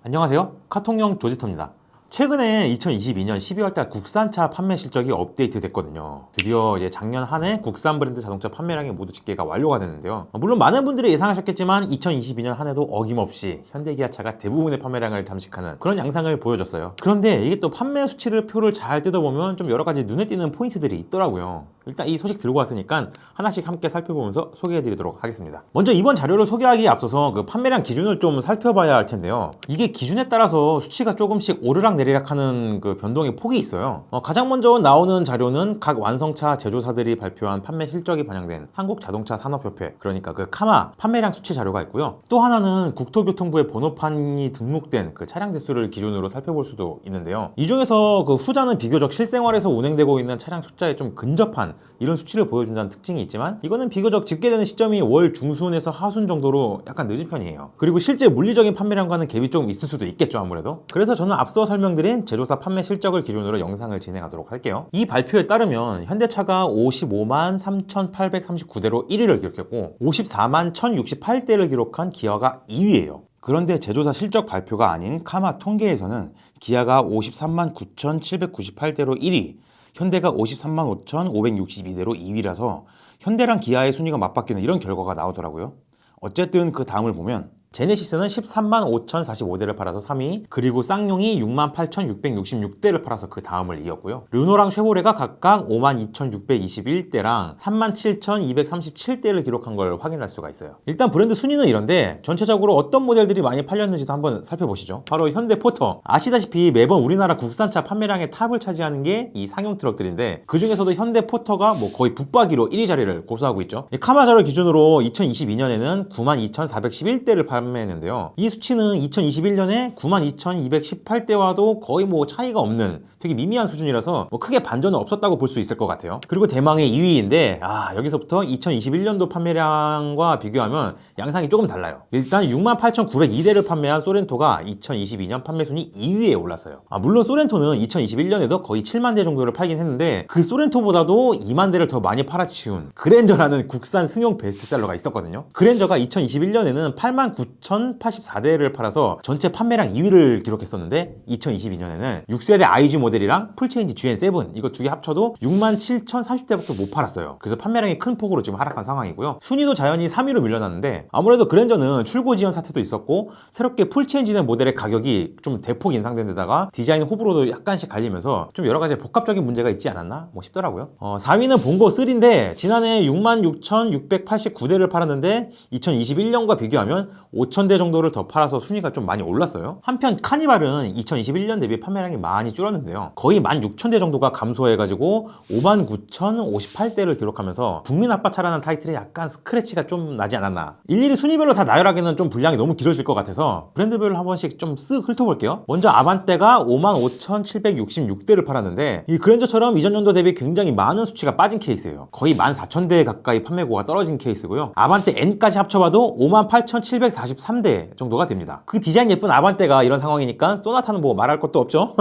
안녕하세요. 카통령 조디터입니다. 최근에 2022년 12월달 국산차 판매 실적이 업데이트 됐거든요. 드디어 이제 작년 한 해 국산 브랜드 자동차 판매량이 모두 집계가 완료가 됐는데요. 물론 많은 분들이 예상하셨겠지만 2022년 한 해도 어김없이 현대기아차가 대부분의 판매량을 잠식하는 그런 양상을 보여줬어요. 그런데 이게 또 판매 수치를 표를 잘 뜯어보면 좀 여러 가지 눈에 띄는 포인트들이 있더라고요. 일단 이 소식 들고 왔으니까 하나씩 함께 살펴보면서 소개해드리도록 하겠습니다. 먼저 이번 자료를 소개하기에 앞서서 그 판매량 기준을 좀 살펴봐야 할 텐데요. 이게 기준에 따라서 수치가 조금씩 오르락 내리락하는 그 변동의 폭이 있어요. 가장 먼저 나오는 자료는 각 완성차 제조사들이 발표한 판매 실적이 반영된 한국자동차산업협회, 그러니까 그 카마 판매량 수치 자료가 있고요. 또 하나는 국토교통부의 번호판이 등록된 그 차량 대수를 기준으로 살펴볼 수도 있는데요. 이 중에서 그 후자는 비교적 실생활에서 운행되고 있는 차량 숫자에 좀 근접한 이런 수치를 보여준다는 특징이 있지만, 이거는 비교적 집계되는 시점이 월 중순에서 하순 정도로 약간 늦은 편이에요. 그리고 실제 물리적인 판매량과는 갭이 조금 있을 수도 있겠죠, 아무래도. 그래서 저는 앞서 설명드린 제조사 판매 실적을 기준으로 영상을 진행하도록 할게요. 이 발표에 따르면 현대차가 55만 3,839대로 1위를 기록했고 54만 1,068대를 기록한 기아가 2위예요. 그런데 제조사 실적 발표가 아닌 카마 통계에서는 기아가 53만 9,798대로 1위, 현대가 53만 5,562대로 2위라서 현대랑 기아의 순위가 맞바뀌는 이런 결과가 나오더라고요. 어쨌든 그 다음을 보면 제네시스는 13만 5,045대를 팔아서 3위, 그리고 쌍용이 6만 8,666대를 팔아서 그 다음을 이었고요. 르노랑 쉐보레가 각각 5만 2,621대랑 3만 7,237대를 기록한 걸 확인할 수가 있어요. 일단 브랜드 순위는 이런데 전체적으로 어떤 모델들이 많이 팔렸는지도 한번 살펴보시죠. 바로 현대 포터. 아시다시피 매번 우리나라 국산차 판매량의 탑을 차지하는 게 이 상용 트럭들인데, 그 중에서도 현대 포터가 뭐 거의 붙박이로 1위 자리를 고수하고 있죠. 카마 자료 기준으로 2022년에는 9만 2,411대를 판매했는데요. 이 수치는 2021년에 92,218대와도 거의 뭐 차이가 없는 되게 미미한 수준이라서 뭐 크게 반전은 없었다고 볼 수 있을 것 같아요. 그리고 대망의 2위인데 여기서부터 2021년도 판매량과 비교하면 양상이 조금 달라요. 일단 68,902대를 판매한 소렌토가 2022년 판매 순위 2위에 올랐어요. 물론 소렌토는 2021년에도 거의 7만 대 정도를 팔긴 했는데 그 소렌토보다도 2만 대를 더 많이 팔아치운 그랜저라는 국산 승용 베스트셀러가 있었거든요. 그랜저가 2021년에는 8만 9,084대를 팔아서 전체 판매량 2위를 기록했었는데 2022년에는 6세대 IG 모델이랑 풀체인지 GN7 이거 두 개 합쳐도 6만 7,030대밖에 못 팔았어요. 그래서 판매량이 큰 폭으로 지금 하락한 상황이고요. 순위도 자연히 3위로 밀려났는데, 아무래도 그랜저는 출고 지연 사태도 있었고 새롭게 풀체인지 된 모델의 가격이 좀 대폭 인상된 데다가 디자인 호불호도 약간씩 갈리면서 좀 여러 가지 복합적인 문제가 있지 않았나 싶더라고요. 4위는 봉고 3인데 지난해 6만 6,689대를 팔았는데 2021년과 비교하면 5,000대 정도를 더 팔아서 순위가 좀 많이 올랐어요. 한편 카니발은 2021년 대비 판매량이 많이 줄었는데요. 거의 16,000대 정도가 감소해가지고 59,058대를 기록하면서 국민 아빠차라는 타이틀에 약간 스크래치가 좀 나지 않았나. 일일이 순위별로 다 나열하기는 좀 분량이 너무 길어질 것 같아서 브랜드별로 한 번씩 좀 쓱 훑어볼게요. 먼저 아반떼가 55,766대를 팔았는데 이 그랜저처럼 이전 연도 대비 굉장히 많은 수치가 빠진 케이스예요. 거의 14,000대 가까이 판매고가 떨어진 케이스고요. 아반떼 N까지 합쳐봐도 58,743대 정도가 됩니다. 그 디자인 예쁜 아반떼가 이런 상황이니까 소나타는 뭐 말할 것도 없죠.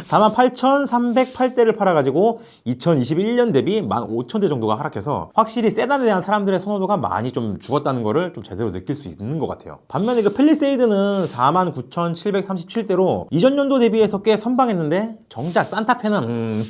다만 8,308대를 팔아가지고 2021년 대비 15,000대 정도가 하락해서 확실히 세단에 대한 사람들의 선호도가 많이 좀 죽었다는 거를 좀 제대로 느낄 수 있는 것 같아요. 반면에 그 펠리세이드는 49,737대로 이전 연도 대비해서 꽤 선방했는데 정작 산타페는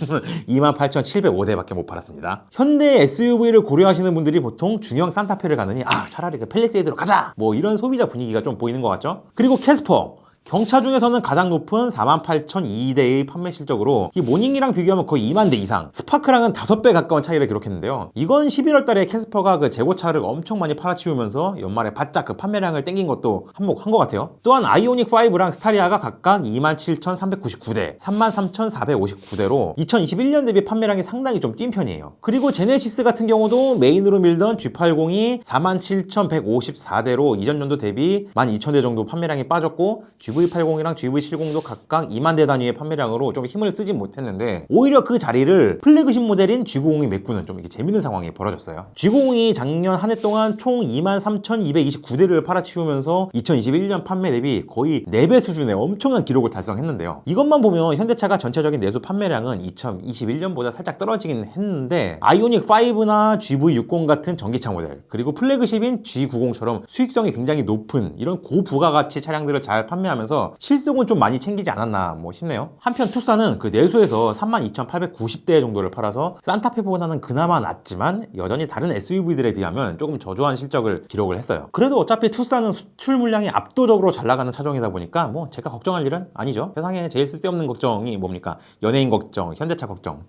28,705대밖에 못 팔았습니다. 현대 SUV를 고려하시는 분들이 보통 중형 산타페를 가느니 차라리 그 펠리세이드로 가자! 뭐 이런 소비자 분위기가 좀 보이는 것 같죠? 그리고 캐스퍼. 경차 중에서는 가장 높은 48,002대의 판매 실적으로 이 모닝이랑 비교하면 거의 2만 대 이상, 스파크랑은 5배 가까운 차이를 기록했는데요. 이건 11월 달에 캐스퍼가 그 재고차를 엄청 많이 팔아치우면서 연말에 바짝 그 판매량을 땡긴 것도 한몫한 것 같아요. 또한 아이오닉 5랑 스타리아가 각각 27,399대, 33,459대로 2021년 대비 판매량이 상당히 좀 뛴 편이에요. 그리고 제네시스 같은 경우도 메인으로 밀던 G80이 47,154대로 이전 연도 대비 12,000대 정도 판매량이 빠졌고, GV80이랑 GV70도 각각 2만 대 단위의 판매량으로 좀 힘을 쓰지 못했는데, 오히려 그 자리를 플래그십 모델인 G90이 메꾸는 좀 이게 재밌는 상황이 벌어졌어요. G90이 작년 한 해 동안 총 23,229대를 팔아치우면서 2021년 판매 대비 거의 4배 수준의 엄청난 기록을 달성했는데요. 이것만 보면 현대차가 전체적인 내수 판매량은 2021년보다 살짝 떨어지긴 했는데, 아이오닉 5나 GV60 같은 전기차 모델, 그리고 플래그십인 G90처럼 수익성이 굉장히 높은 이런 고부가가치 차량들을 잘 판매하면서 하면서 실속은 좀 많이 챙기지 않았나 싶네요. 한편 투싼은 그 내수에서 32,890대 정도를 팔아서 산타페보다는 그나마 낫지만 여전히 다른 SUV들에 비하면 조금 저조한 실적을 기록을 했어요. 그래도 어차피 투싼은 수출 물량이 압도적으로 잘 나가는 차종이다 보니까 제가 걱정할 일은 아니죠. 세상에 제일 쓸데없는 걱정이 뭡니까? 연예인 걱정, 현대차 걱정.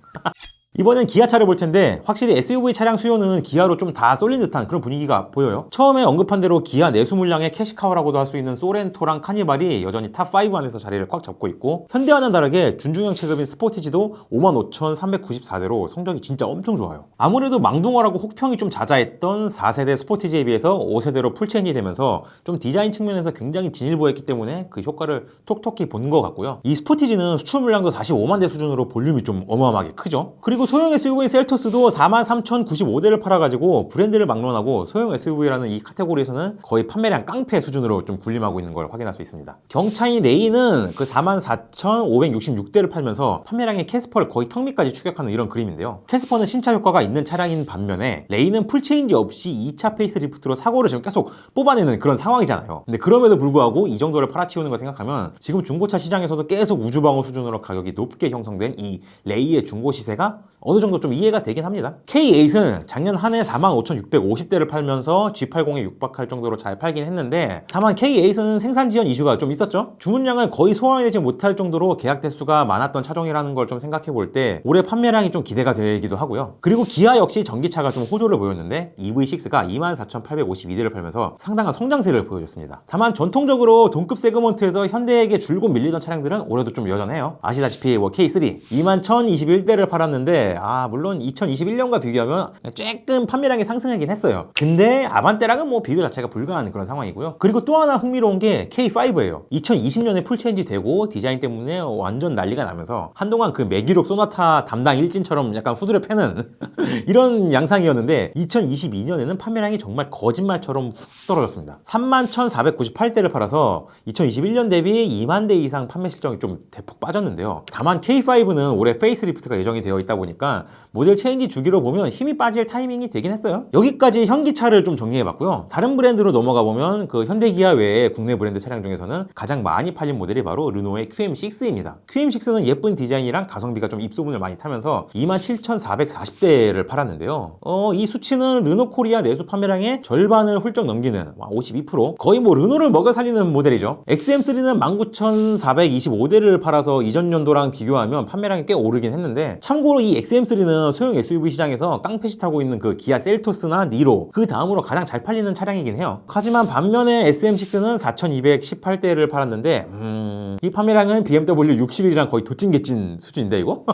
이번엔 기아차를 볼 텐데 확실히 SUV 차량 수요는 기아로 좀 다 쏠린 듯한 그런 분위기가 보여요. 처음에 언급한 대로 기아 내수 물량의 캐시카우라고도 할 수 있는 소렌토랑 카니발이 여전히 탑5 안에서 자리를 꽉 잡고 있고, 현대와는 다르게 준중형 체급인 스포티지도 55,394대로 성적이 진짜 엄청 좋아요. 아무래도 망둥어라고 혹평이 좀 자자했던 4세대 스포티지에 비해서 5세대로 풀체인이 되면서 좀 디자인 측면에서 굉장히 진일보했기 때문에 그 효과를 톡톡히 본 것 같고요. 이 스포티지는 수출 물량도 다시 5만 대 수준으로 볼륨이 좀 어마어마하게 크죠. 그리고 소형 SUV 셀토스도 43,095대를 팔아가지고 브랜드를 막론하고 소형 SUV라는 이 카테고리에서는 거의 판매량 깡패 수준으로 좀 군림하고 있는 걸 확인할 수 있습니다. 경차인 레이는 그 44,566대를 팔면서 판매량의 캐스퍼를 거의 턱 밑까지 추격하는 이런 그림인데요. 캐스퍼는 신차 효과가 있는 차량인 반면에 레이는 풀체인지 없이 2차 페이스리프트로 사고를 지금 계속 뽑아내는 그런 상황이잖아요. 근데 그럼에도 불구하고 이 정도를 팔아치우는 걸 생각하면 지금 중고차 시장에서도 계속 우주방어 수준으로 가격이 높게 형성된 이 레이의 중고 시세가 어느 정도 좀 이해가 되긴 합니다. K8은 작년 한 해 45,650대를 팔면서 G80에 육박할 정도로 잘 팔긴 했는데, 다만 K8은 생산 지연 이슈가 좀 있었죠. 주문량을 거의 소화해내지 못할 정도로 계약 대수가 많았던 차종이라는 걸 좀 생각해 볼 때 올해 판매량이 좀 기대가 되기도 하고요. 그리고 기아 역시 전기차가 좀 호조를 보였는데 EV6가 24,852대를 팔면서 상당한 성장세를 보여줬습니다. 다만 전통적으로 동급 세그먼트에서 현대에게 줄곧 밀리던 차량들은 올해도 좀 여전해요. 아시다시피 K3 21,021대를 팔았는데 물론 2021년과 비교하면 조금 판매량이 상승하긴 했어요. 근데 아반떼랑은 비교 자체가 불가한 그런 상황이고요. 그리고 또 하나 흥미로운 게 K5예요. 2020년에 풀체인지 되고 디자인 때문에 완전 난리가 나면서 한동안 그 매기록 소나타 담당 일진처럼 약간 후드려 패는 이런 양상이었는데 2022년에는 판매량이 정말 거짓말처럼 훅 떨어졌습니다. 31,498대를 팔아서 2021년 대비 2만 대 이상 판매 실적이 좀 대폭 빠졌는데요. 다만 K5는 올해 페이스리프트가 예정이 되어 있다 보니까 모델 체인지 주기로 보면 힘이 빠질 타이밍이 되긴 했어요. 여기까지 현기차를 좀 정리해봤고요. 다른 브랜드로 넘어가 보면 그 현대기아 외에 국내 브랜드 차량 중에서는 가장 많이 팔린 모델이 바로 르노의 QM6입니다. QM6는 예쁜 디자인이랑 가성비가 좀 입소문을 많이 타면서 27,440대를 팔았는데요. 이 수치는 르노 코리아 내수 판매량의 절반을 훌쩍 넘기는 52%, 거의 르노를 먹여 살리는 모델이죠. XM3는 19,425대를 팔아서 이전 연도랑 비교하면 판매량이 꽤 오르긴 했는데, 참고로 이 XM3는 소형 SUV 시장에서 깡패시 타고 있는 그 기아 셀토스나 니로 그 다음으로 가장 잘 팔리는 차량이긴 해요. 하지만 반면에 SM6는 4,218대를 팔았는데 이 판매량은 BMW 61이랑 거의 도찐개찐 수준인데 이거?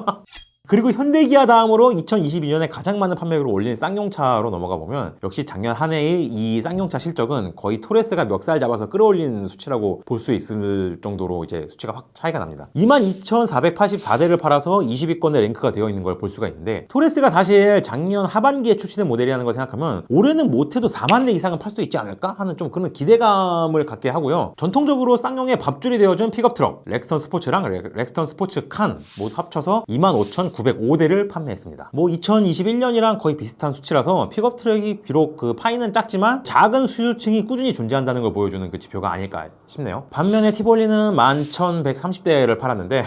그리고 현대기아 다음으로 2022년에 가장 많은 판매율을 올린 쌍용차로 넘어가 보면 역시 작년 한 해의 이 쌍용차 실적은 거의 토레스가 멱살 잡아서 끌어올린 수치라고 볼 수 있을 정도로 이제 수치가 확 차이가 납니다. 22,484대를 팔아서 20위권에 랭크가 되어 있는 걸 볼 수가 있는데, 토레스가 사실 작년 하반기에 출시된 모델이라는 걸 생각하면 올해는 못해도 4만 대 이상은 팔 수 있지 않을까 하는 좀 그런 기대감을 갖게 하고요. 전통적으로 쌍용의 밥줄이 되어준 픽업 트럭 렉스턴 스포츠랑 렉스턴 스포츠 칸 모두 합쳐서 25,905대를 판매했습니다. 2021년이랑 거의 비슷한 수치라서 픽업 트럭이 비록 그 파이는 작지만 작은 수요층이 꾸준히 존재한다는 걸 보여주는 그 지표가 아닐까 싶네요. 반면에 티볼리는 11,130대를 팔았는데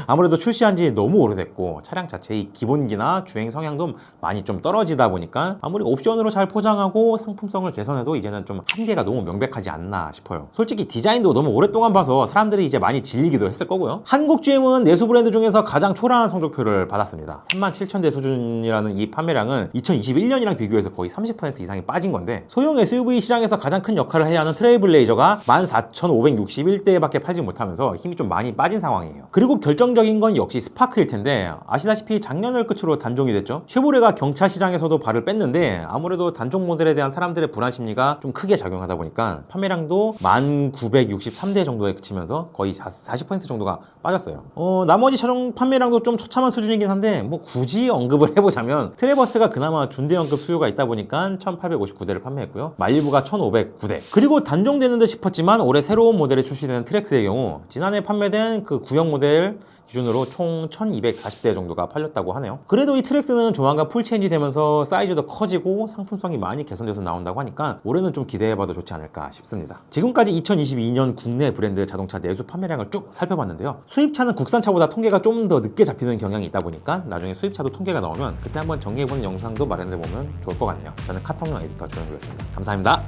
아무래도 출시한 지 너무 오래됐고 차량 자체의 기본기나 주행 성향도 많이 좀 떨어지다 보니까 아무리 옵션으로 잘 포장하고 상품성을 개선해도 이제는 좀 한계가 너무 명백하지 않나 싶어요. 솔직히 디자인도 너무 오랫동안 봐서 사람들이 이제 많이 질리기도 했을 거고요. 한국 GM은 내수 브랜드 중에서 가장 초라한 성적표를 받았습니다. 37,000대 수준이라는 이 판매량은 2021년이랑 비교해서 거의 30% 이상이 빠진 건데, 소형 SUV 시장에서 가장 큰 역할을 해야 하는 트레일블레이저가 14,561대밖에 팔지 못하면서 힘이 좀 많이 빠진 상황이에요. 그리고 결정적인 건 역시 스파크일 텐데, 아시다시피 작년을 끝으로 단종이 됐죠. 쉐보레가 경차 시장에서도 발을 뺐는데 아무래도 단종 모델에 대한 사람들의 불안 심리가 좀 크게 작용하다 보니까 판매량도 1963대 정도에 그치면서 거의 40% 정도가 빠졌어요. 나머지 차종 판매량도 좀 처참한 적당한 수준이긴 한데 뭐 굳이 언급을 해보자면 트래버스가 그나마 준대형급 수요가 있다 보니까 1859대를 판매했고요. 마일브가 1509대. 그리고 단종되는 듯 싶었지만 올해 새로운 모델이 출시되는 트랙스의 경우 지난해 판매된 그 구형 모델 기준으로 총 1240대 정도가 팔렸다고 하네요. 그래도 이 트랙스는 조만간 풀체인지 되면서 사이즈도 커지고 상품성이 많이 개선돼서 나온다고 하니까 올해는 좀 기대해봐도 좋지 않을까 싶습니다. 지금까지 2022년 국내 브랜드 자동차 내수 판매량을 쭉 살펴봤는데요. 수입차는 국산차보다 통계가 좀 더 늦게 잡히는 경향이 있다 보니까 나중에 수입차도 통계가 나오면 그때 한번 정리해보는 영상도 마련해보면 좋을 것 같네요. 저는 카톡용 에디터 조영구였습니다. 감사합니다.